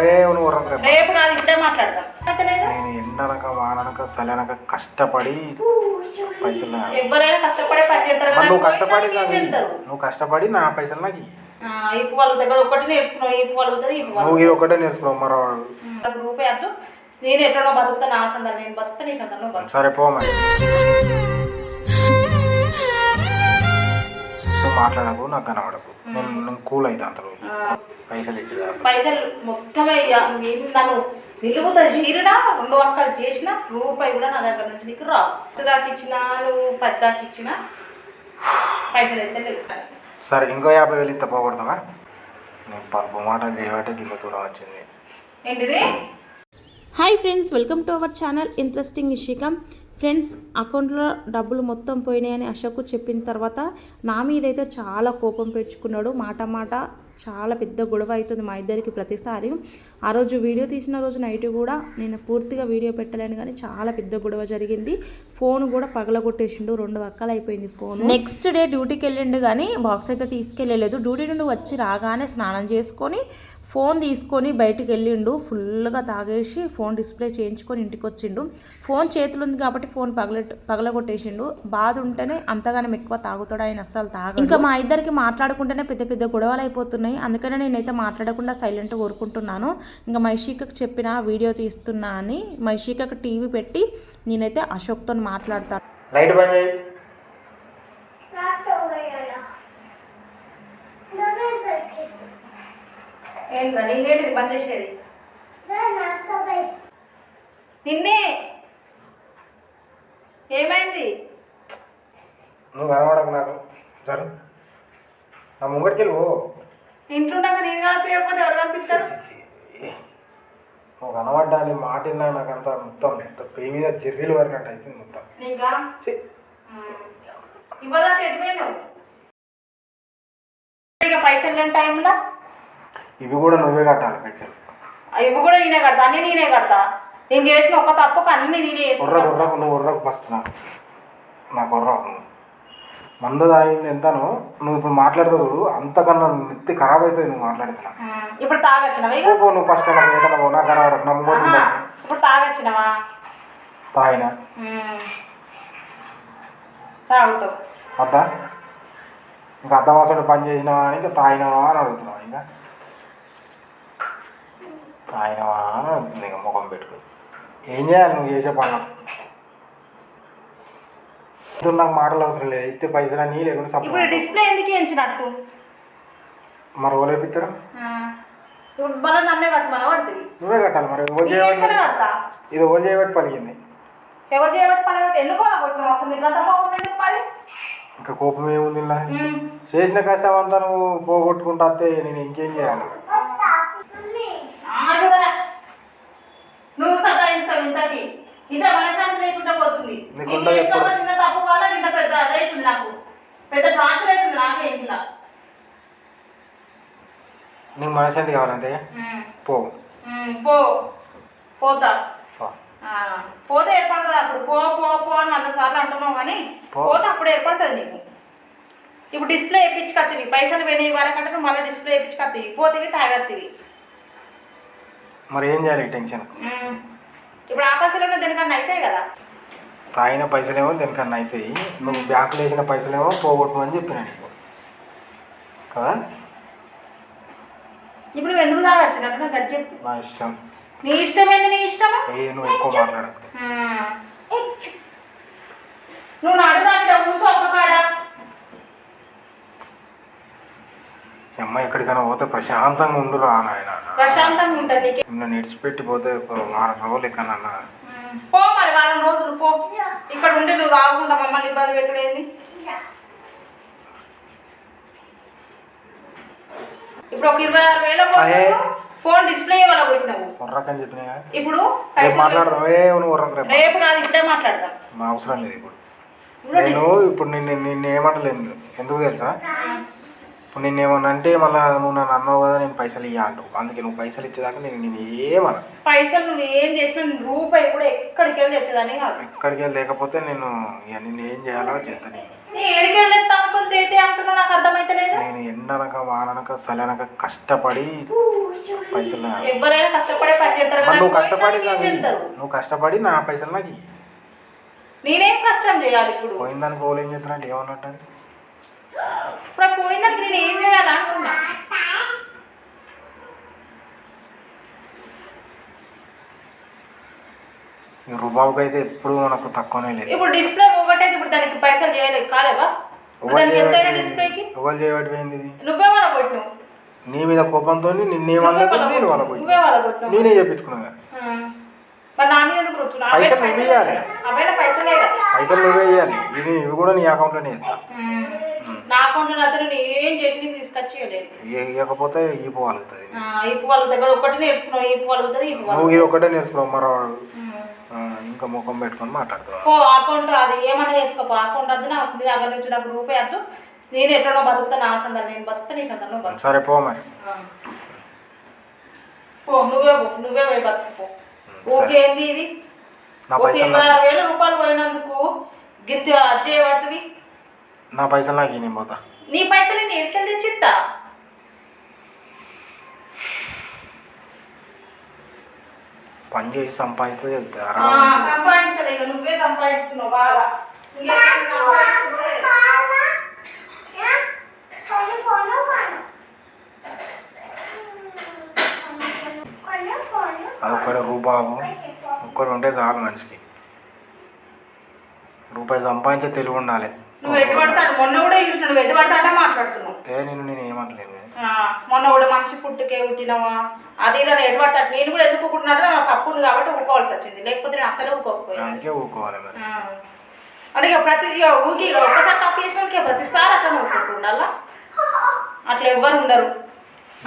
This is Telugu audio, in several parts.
రేపు కాదు ఇప్పుడే మాట్లాడదాం. నేను ఎండనక వాననక చలనక కష్టపడి పైసలు ఎవరైనా కష్టపడే పని చేస్తారు. నువ్వు కష్టపడి నా పైసలు నాకు ఇప్పుడు వాళ్ళ దగ్గర ఒకటి నేర్చుకున్నావు. ఇప్పుడు వాళ్ళుతుంది నువ్వు ఇది ఒకటే నేర్చుకున్నావు. మరో రూపాయి అద్దు. నేను ఎట్లనో బతుకుతా, నా సందర్భం నేను బతుకుతా, నీ సందర్భం సరే పో మరి. మాట్లాడకు, నాకు కనబడకు. నేను కూల్ అయితే అంతలో పైసలు ఇచ్చేదా పైసలు మొత్తమే నన్ను నిలుగుతా జీరునా 2 అక్కలు చేసిన రూపాయి కూడా నా దగ్గర నుంచి నీకు రావు. దాకా ఇచ్చినా నువ్వు 10 దాకా ఇచ్చినా పైసలు అయితే లేదు. సరే ఇంకో 50,000 ఇస్తా పోకూడదా? నేను పలుపు మాట చేయబట్టే కింద దూరం వచ్చింది. ఏంటిది? Hi friends, welcome to our channel interesting Ishika. Friends, అకౌంట్లో డబ్బులు మొత్తం పోయినాయని అశోక్ చెప్పిన తర్వాత నా మీదైతే చాలా కోపం పెంచుకున్నాడు. మాట చాలా పెద్ద గొడవ అవుతుంది మా ఇద్దరికి ప్రతిసారి. ఆ రోజు వీడియో తీసిన రోజు నైట్ కూడా నేను పూర్తిగా వీడియో పెట్టలేను, కానీ చాలా పెద్ద గొడవ జరిగింది. ఫోన్ కూడా పగలగొట్టేసిండు. 2 వక్కలు అయిపోయింది ఫోన్. నెక్స్ట్ డే డ్యూటీకి వెళ్ళిండు, కానీ బాక్స్ అయితే తీసుకెళ్ళలేదు. డ్యూటీ నుండి వచ్చి రాగానే స్నానం చేసుకొని ఫోన్ తీసుకొని బయటికి వెళ్ళిండు. ఫుల్గా తాగేసి ఫోన్ డిస్ప్లే చేయించుకొని ఇంటికి వచ్చిండు. ఫోన్ చేతులు ఉంది కాబట్టి ఫోన్ పగలగొట్టేసిండు. బాధ ఉంటేనే అంతగానం ఎక్కువ తాగుతాడు ఆయన, అస్సలు తాగడు. ఇంకా మా ఇద్దరికి మాట్లాడుకుంటేనే పెద్ద పెద్ద గొడవలు అయిపోతున్నాయి. అందుకనే నేనైతే మాట్లాడకుండా సైలెంట్గా ఊరుకుంటున్నాను. ఇంకా మైషికకు చెప్పిన వీడియో తీస్తున్నా అని. మైషికకు టీవీ పెట్టి నేనైతే అశోక్తో మాట్లాడతాను. లైట్ బంద్ చేయి. ఏంట్రా నీకేంటిది బంద్ చేసేది? నిన్నే ఏమైంది? నువ్వు కనబడకు నాకు. సరే నా ముంగడికి వెళ్ళి ఇంట్లో నేను కనిపించకపోతే ఎవరు కనిపిస్తారు? నువ్వు కనబడ్డాలి మాట విన్నా నాకు అంతా మొత్తం పేరు మీద జర్రీలు వరినట్టు అవుతుంది మొత్తం. ఇంకా ఇవాళ ఎటుపోయినావు? ఇక పైసలు లేని టైంలో ఇవి కూడా నువ్వే కట్టాలి పైసలు. ఇవి కూడా నేనే కడతా, అన్నీ నేనే కడతా. నేను చేసిన ఒక తప్పుకు అన్నీ నేనే ఉర్రకు నువ్వు ఉర్రకు ఫస్ట్ నాకు ఉర్రకు మందు తాగింది ఎంతనో నువ్వు ఇప్పుడు మాట్లాడుతావు చూడు, అంతకన్నా నెత్తి ఖరాబ్ అవుతుంది నువ్వు మాట్లాడుతున్నా. ఇప్పుడు తాగొచ్చినవా? నువ్వు ఫస్ట్ ఏదైనా నాకు కనబడకు. నా ముందు ఇప్పుడు తాగొచ్చినవా? తాగినా తాగుతావు అద్దా ఇంకా అద్దవాసంలో పని చేసినావా అని ఇంకా తాగినవా అని అడుగుతున్నావా? ఇంకా తాగినవా అని అడుగుతుంది. ఇంకా ముఖం పెట్టుకో. ఏం చేయాలి నువ్వు చేసే పనులు? నాకు మాటలు అవసరం లేదు. ఇస్తే పైసలు నీ లేకుండా ఇప్పుడు డిస్ప్లే ఎందుకు ఎంచినట్టు మరి ఓలు వేపిస్తారా? నన్నే కట్టమని పడుతుంది. నువ్వే కట్టాలి. మరి ఇది ఓలు చేయబట్టి పలిగింది. ఎవరు చేయబట్టి పని ఎందుకు అసలు ఇంకా కోపం ఏముంది ఇలా? చేసిన కష్టం అంతా నువ్వు పోగొట్టుకుంటా వస్తే నేను ఇంకేం చేయాలి? నువ్వు సదాయిస్తావు ఇంతకి. ఇంత మనశాంతి లేకుండా పోతుంది. చిన్న తప్పు వల్ల ఇంత పెద్ద అదైతుంది. నాకు పెద్ద టార్చర్ అవుతుంది నాకే ఇంట్లో. నీకు మనశాంతి కావాలంటే పో పోతా. పోతే ఏర్పడుతుంది. అప్పుడు పో అని 100 సార్లు అంటున్నావు, కానీ పోతే అప్పుడు ఏర్పడుతుంది నీకు. ఇప్పుడు డిస్ప్లే వేయించుకొత్తివి. పైసలు పోయినవి వరకంటే నువ్వు మళ్ళీ డిస్ప్లే వేయించుకొత్తివి. పోతివి తాగత్తివి. మరి ఏం చేయాలి టెన్షన్? ఇప్పుడు ఆ పైసలు దేనికన్నా అవుతాయి కదా. తాగిన పైసలేమో దేనికన్నా అవుతాయి. నువ్వు బ్యాంకులో వేసిన పైసలేమో పోగొట్టమని చెప్పినా నీకు కదా. ఇప్పుడు నువ్వు ఎందుకు తాగొచ్చినట్టు నాకు అది చెప్పు. నా ఇష్టం. నీ ఇష్టమైంది నీ ఇష్టమా? నువ్వు ఎక్కువ మాట్లాడకు. నువ్వు నడురా కూర్చో ఒక కాడ. అమ్మాయి ఎక్కడికైనా పోతే ప్రశాంతంగా ఉండురా నాయన. ప్రశాంతంగా ఉంటుంది. నిన్ను నిడిచిపెట్టి పోతే 1 వారం రోజులు ఎక్కడన్నా పో. మరి 1 వారం రోజులు పో. ఇక్కడ ఉండి నువ్వు ఆగకుండా మమ్మల్ని ఇబ్బంది పెట్టుడేంది? ఇప్పుడు ఒక 26,000 ఫోన్ డిస్ప్లే వాళ్ళ కొట్టినావు. ఉర్రకని చెప్పినా ఇప్పుడు మాట్లాడదాం. నువ్వు ఉర్రకు రేపు కాదు ఇప్పుడే మాట్లాడదాం. మా అవసరం లేదు. ఇప్పుడు నేను నిన్ను ఏమంటలేదు. ఎందుకు తెలుసా? ఇప్పుడు నేను ఏమన్నా అంటే మళ్ళీ నువ్వు నన్ను అన్నావు కదా నేను పైసలు ఇయ్య అంటావు. అందుకే నువ్వు పైసలు ఇచ్చేదాకా నేను ఏమన్నా. పైసలు నువ్వు ఏం చేసినా రూపాయి కూడా ఎక్కడికి వెళ్ళి తెచ్చేదాన్ని కాదు. ఎక్కడికి వెళ్ళి లేకపోతే నేను ఇక నిన్ను ఏం చేయాలో చేస్తాను. నేను ఏడికి వెళ్ళేస్తా అనుకుని తేతే అంటున్నా, నాకు అర్థమైతలేదు. నేను ఎండనక వాననక చలనక కష్టపడి పైసలు ఎవరైనా కష్టపడే పని చేస్తారు కదా. నువ్వు కష్టపడి ఏం చేస్తారు? నువ్వు కష్టపడి నా పైసలు నాకు ఇయ్యి. నేనేం కష్టం చేయాలి ఇప్పుడు? పోయిన దానికి ఓలు ఏం చేస్తున్నట్టు ఏమన్నట్టు ఇప్పుడు పోయిందానికి నేను ఏం చేయాలి అంటున్నా. ఈ రూబాబుకి అయితే ఎప్పుడు మనకు తక్కువనే లేదు. ఇప్పుడు డిస్ప్లే ఒకటైతే ఇప్పుడు దానికి పైసలు చేయలేదు కాలేవా? దానికి ఎంతైనా డిస్ప్లేకి ఎవరు చేయబడిపోయింది ఇది? నువ్వే వాళ్ళ కొట్టినావు. నీ మీద కోపంతో నిన్నేమన్నా నేను వాళ్ళ నువ్వే వాళ్ళ కొట్టినావు. నేనే చెప్పించుకున్నా. మరి నా మీద ఎందుకు కొడుతున్నావు? పైసలు నువ్వే ఇవ్వాలి. అవైనా పైసలే కదా. పైసలు నువ్వే ఇవ్వాలి. ఇవి కూడా నీ అకౌంట్లోనే ఇస్తా. నా అకౌంట్లో అతను నేను ఏం చేసి నీకు తీసుకొచ్చి ఇవ్వలేదు. ఇవ్వకపోతే ఇవ్వగలుగుతుంది. ఇవ్వగలుగుతుంది కదా. ఒకటి నేర్చుకున్నావు, ఇవ్వగలుగుతుంది. నువ్వు ఇది ఒకటే నేర్చుకున్నావు. మరవాడు ఇంకా ముఖం పెట్టుకొని మాట్లాడుతున్నావు. అకౌంట్ అది ఏమన్నా చేసుకోపో. అకౌంట్ వద్దు, నాకు నీ దగ్గర నుంచి నాకు రూపాయి వద్దు. నేను ఎట్లనో బతుకుతా, నా సందర్భం నేను బతుకుతా, నీ సందర్భం బతుకుతా. సరే పో మరి. పో నువ్వే పోయి బతుకుపో. ఓకే ఏంది ఇది? ఓకే 26,000 రూపాయలు పోయినందుకు గిత్త చేయబడుతుంది. నా పైసలు నాకు నేను పోతా. నీ పైసలు నేను ఎక్కడికి తెచ్చిస్తా? పని చేసి సంపాదిస్తే సంపాదించలేదు, నువ్వే సంపాదిస్తున్నావు బాగా. అదొక్కడే రూబాబు ఒక్కడు ఉంటే చాలు మనిషికి. రూపాయి సంపాదించే తెలివి ఉండాలి. నువ్వు ఎటు పడతాడు? మొన్న కూడా చూసిన నువ్వు ఎటు పడతాడే మాట్లాడుతున్నావు. నేను ఏమనలేదు. మొన్న కూడా మనిషి పుట్టుకే పుట్టినావా అది ఇదని ఎటు పడతాడు. నేను కూడా ఎందుకు ఊరుకున్నాడో నాకు తప్పు ఉంది కాబట్టి ఊరుకోవాల్సి వచ్చింది. లేకపోతే నేను అసలే ఊరుకోకపోయాను. అందుకే ఊరుకోవాలి మరి. అంటే ఇక ఊరికి ఒక్కసారి తప్పు చేసినాక ప్రతిసారి అట్లా ఊరుకుంటూ ఉండాలా? అట్లా ఎవ్వరు ఉండరు.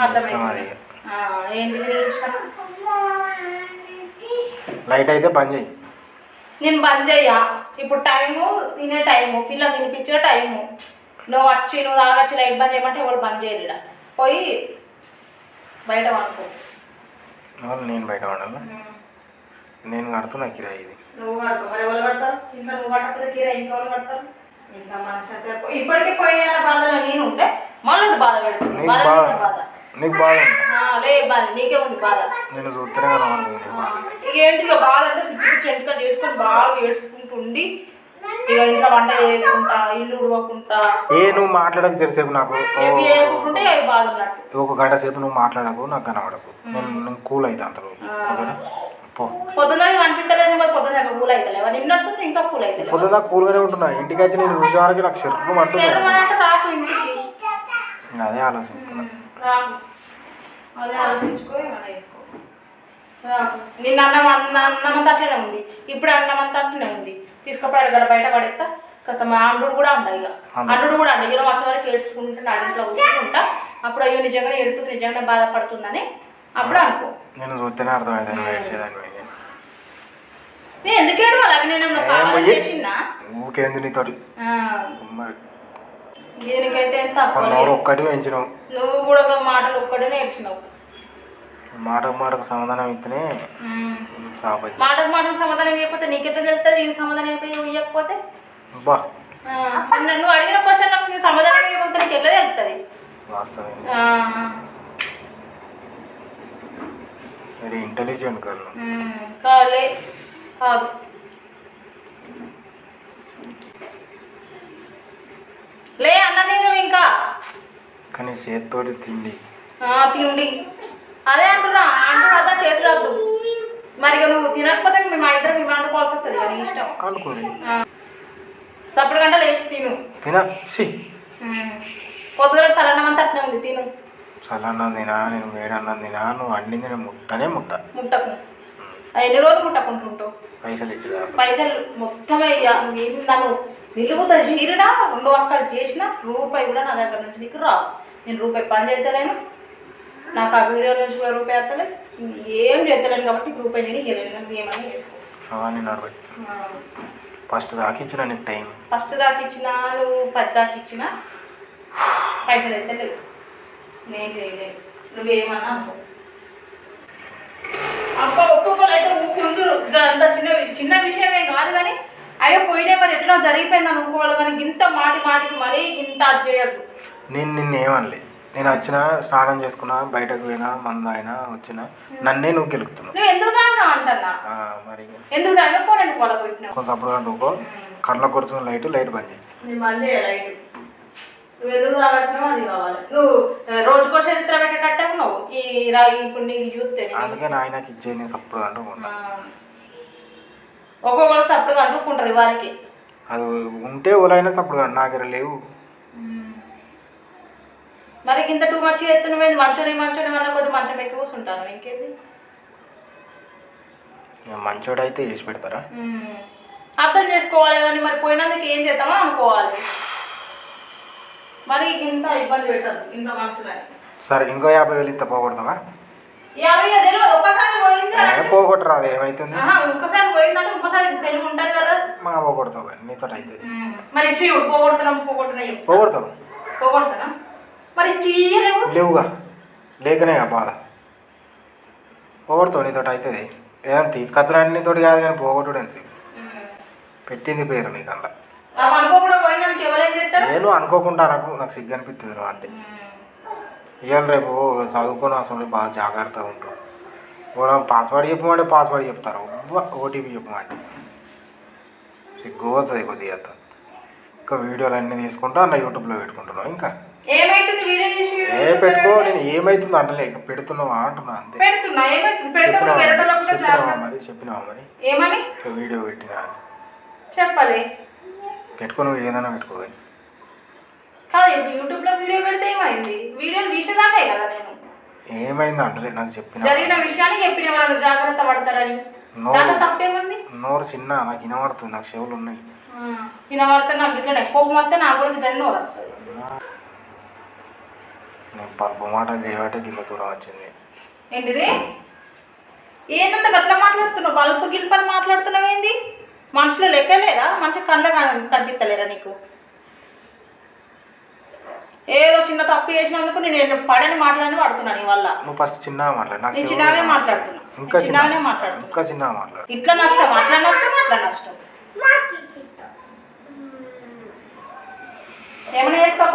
అర్థమైంది. ఏంటి లైట్ అయితే బంద్ చేయి. నేను బంద్ చెయ్యా. ఇప్పుడు టైము తినే టైము, పిల్ల తినిపించే టైము. నువ్వు తాగొచ్చి లైట్ బంద్ చేయమంటే ఎవరు బంద్ చేయలేడా? పోయి బయట వండుకో. నేను బయట వండాలి. నేను కడుతున్నా కిరాయి ఇది. నువ్వు కడుకో. మరి ఎవరు కడతారు? ఇంకా నువ్వు కట్టకపోతే కిరాయి ఇంకెవరు కడతారు? ఇంకా మనిషి ఇప్పటికీ పోయిన బాధలో నేను ఉంటే మళ్ళీ బాధ పెడుతుంది. బాధ నీకు బాధ లే బాధ నీకే ఉంది బాధ. నేను చూస్తేనే ఇక ఏంటి ఇక బాధ అంటే పిచ్చి పిచ్చి ఎంటుగా చేసుకొని బాగా ఏడ్చుకుంటూ ఉండి ఇక ఇంట్లో వంట చేసుకుంటా, ఇల్లు ఉడవకుంటా. నువ్వు మాట్లాడకు జరిసేపు నాకు ఏకుంటే అవి బాధ ఉన్నట్టు. ఒక గంట సేపు నువ్వు మాట్లాడకు, నాకు కనబడకు. నేను కూల్ అవుతా అంత పొద్దున అనిపించలేదు. మరి పొద్దున కూల్ అవుతలేవా? నిన్న వస్తుంది ఇంకా కూల్ అవుతలేదు. పొద్దున కూల్గానే ఉంటున్నా. ఇంటికి వచ్చి నేను చూసే వరకు నాకు శరీరం అంటున్నాను. రాకు ఇంటికి. నేను అదే ఆలోచిస్తున్నా. అదే ఆలోచించుకో, ఏమన్నా చేసుకో. నిన్న అన్నమంతా అట్లనే ఉంది, ఇప్పుడు అన్నమంతా అట్లనే ఉంది. తీసుకుపోయాడు కదా బయట పడేస్తా. కాస్త మా అండుడు కూడా అండ. ఇక అండుడు కూడా అండ. ఇలా వచ్చే వరకు ఏడ్చుకుంటే నా ఇంట్లో కూర్చుంటా. అప్పుడు అయ్యో నిజంగా ఎడుతుంది, నిజంగా బాధపడుతుందని అప్పుడు అనుకో. నేను చూస్తేనే అర్థమైంది నేను ఎందుకు ఏడవాలి? నేను చేసినా ఊకేంది నీతోటి. దీనికైతే ఒక్కటి పెంచినావు. నువ్వు కూడా ఒక మాటలు ఒక్కటే నేర్చినావు. మాటకు సమాధానం ఇస్తేనే మాటకు సమాధానం ఇవ్వకపోతే నీకెంత తెలుస్తుంది? నీకు సమాధానం ఇవ్వకపోతే నువ్వు అడిగిన క్వశ్చన్ నాకు నీ సమాధానం ఇవ్వకపోతే నీకు ఎట్లా తెలుస్తుంది? Very intelligent girl. కాలే కాదు. లే అన్నది ఇంకా కానీ చేతితోటి తిండి అదే అంటున్నా. అంటూ చేసిరాదు. మరి నువ్వు తినకపోతే మా ఇద్దరు మేము వండుకోవాల్సి వస్తుంది కానీ ఇష్టం అనుకోండి. సప్పుడు గంటలు వేసి తిను. పొద్దుగా సలన్నం అంతా అట్నే ఉంది, తిను. సలన్నం తినా, నేను వేడన్నం తినా, నువ్వు వండింది నేను ముట్టకు. ఎన్ని రోజులు ముట్టకుంటుంటావు? పైసలు ఇచ్చేదా? పైసలు మొత్తమే నువ్వు నన్ను నిలువుతా జీరుడా 2 అక్కలు చేసినా రూపాయి కూడా నా దగ్గర నుంచి నీకు రావు. నేను రూపాయి పని చేస్తలేను, నాకు ఆ వీడియో నుంచి కూడా రూపాయి వస్తలేదు, ఏం చేస్తలేను కాబట్టి రూపాయి నేను ఇవ్వలేను. నువ్వు ఏమన్నా చేసుకో. ఫస్ట్ దాకా ఇచ్చిన నీకు టైం. ఫస్ట్ దాకా ఇచ్చినా, నువ్వు 10 దాకా ఇచ్చినా పైసలు అయితే లేవు, నేను చేయలేదు, నువ్వేమన్నా అనుకో. అబ్బా ఒక్కొక్కరు అయితే ఊపి ఉండరు, అంత చిన్న విషయం ఏం కాదు కానీ అయ్యో పోయినే మరి ఎట్లా జరిగిపోయింది అనుకోవాలి, కానీ ఇంత మాటికి మరీ ఇంత అది చేయద్దు. నేను నిన్ను ఏమనలే, నేను వచ్చిన స్నానం చేసుకున్నా, బయటకు పోయినా, మందు అయినా వచ్చిన నన్నే నువ్వు గెలుపుతున్నావు. నువ్వు ఎందుకు తాగినా అంటన్నా, మరి ఎందుకు తాగినా ఫోన్ ఎందుకు వాళ్ళ పెట్టినావు? కొంచెం అప్పుడు నువ్వు కళ్ళ కొడుతున్న లైట్ బంద్ చేయి. నేను బంద్ చేయాలి లైట్. నువ్వు ఎందుకు తాగచ్చినావు అది కావాలి. నువ్వు రోజుకో చరిత్ర పెట్టేటట్టు నువ్వు ఇప్పుడు నీకు చూస్తే అందుకే నాయనకి ఇచ్చే నేను సప్పుడు అంటూ ఉంటా. ఒక్కొక్కరు సప్పుడు అనుకుంటారు వారికి, అది ఉంటే ఓలైనా సప్పుడు కాదు, నా దగ్గర లేవు. మరి ఇంత టూ మచ్ ఎత్తునువేది, మంచోని వల్ల కొద్ది మంచం ఎక్కి కూర్చుంటాను ఇంకేది. మంచోడైతే చేసి పెడతారా? అర్థం చేసుకోవాలి కానీ మరి పోయినందుకు ఏం చేద్దామో అనుకోవాలి, మరి ఇంత ఇబ్బంది పెట్టదు ఇంత మనుషులని. సరే ఇంకో 50,000 ఇస్తా, పోగొడతావా? 50 తెలియదు, ఒకసారి పోయింది పోగొట్టరా, అది ఏమైతుంది? ఇంకోసారి పోయిందంటే ఇంకోసారి తెలివి ఉంటుంది కదా. మా పోగొడతావు కానీ నీతో అయితే. మరి ఇచ్చి పోగొడుతున్నా పోగొడతావు, పోగొడతానా? మరి ఇయ్యలేవు, లేవుగా, లేకనే బాధ. పోగొడతావు, నీతో అవుతుంది. ఏదైనా తీసుకొచ్చడానికి నీతో కాదు కానీ పోగొట్టుడు అని పెట్టింది పేరు నీకు అలా. అనుకోకుండా పోయినానికి ఎవరేం చేస్తారు? నేను అనుకోకుండా నాకు సిగ్గు అనిపిస్తుంది నువ్వు అంటే. ఇవాళ రేపు చదువుకొని అసలు బాగా జాగ్రత్తగా ఉంటావు. కూడా పాస్వర్డ్ చెప్పమంటే పాస్వర్డ్ చెప్తారు, ఓటీపీ చెప్పమంటే సిగ్గు అవుతుంది కొద్దిగా. ఇంకా వీడియోలు అన్నీ తీసుకుంటా అన్న యూట్యూబ్లో పెట్టుకుంటున్నావు. ఇంకా ఏమైతుంది వీడియో చేసి పెట్టుకో, నేను ఏమైతుంది అంటలే, ఇక పెడుతున్నావా అంటున్నా అంతే. చెప్పినావా మరి ఏమని వీడియో పెట్టినా చెప్పాలి, పెట్టుకో, నువ్వు ఏదైనా పెట్టుకో. కాదు ఇప్పుడు యూట్యూబ్లో వీడియో పెడితే ఏమైంది? వీడియోలు తీసేదానే కదా నేను. ఏమైంది అంటలే, నాకు చెప్పిన జరిగిన విషయాన్ని చెప్పిన వాళ్ళు జాగ్రత్త పడతారని. దాంట్లో తప్పేముంది? నోరు చిన్న, నాకు వినబడుతుంది, నాకు చెవులు ఉన్నాయి. వినబడితే నాకు ఇట్లా కోపం వస్తే నాకు కూడా ఇట్లా నోరు వస్తుంది. నేను పరుపు మాటలు చేయబట్టే కింద దూరం వచ్చింది. ఏంటిది? ఏంటంటే అట్లా మాట్లాడుతున్నావు? బల్పు గిల్పని మాట్లాడుతున్నావు ఏంది? మనుషులు లెక్క లేదా? మనిషి కళ్ళ కనిపిస్తలేరా నీకు? ఏదో చిన్న తప్పు చేసినందుకు నేను పడని మాట్లాడి పడుతున్నాను నీ వల్ల. నువ్వు ఫస్ట్ చిన్నగా మాట్లాడు, నేను చిన్నగానే మాట్లాడుతున్నా, ఇంకా చిన్నగానే మాట్లాడు, ఇంకా చిన్నగా మాట్లాడు. ఇట్లా నష్టం అట్లా నష్టం అట్లా నష్టం. ఏమైనా చేసుకో.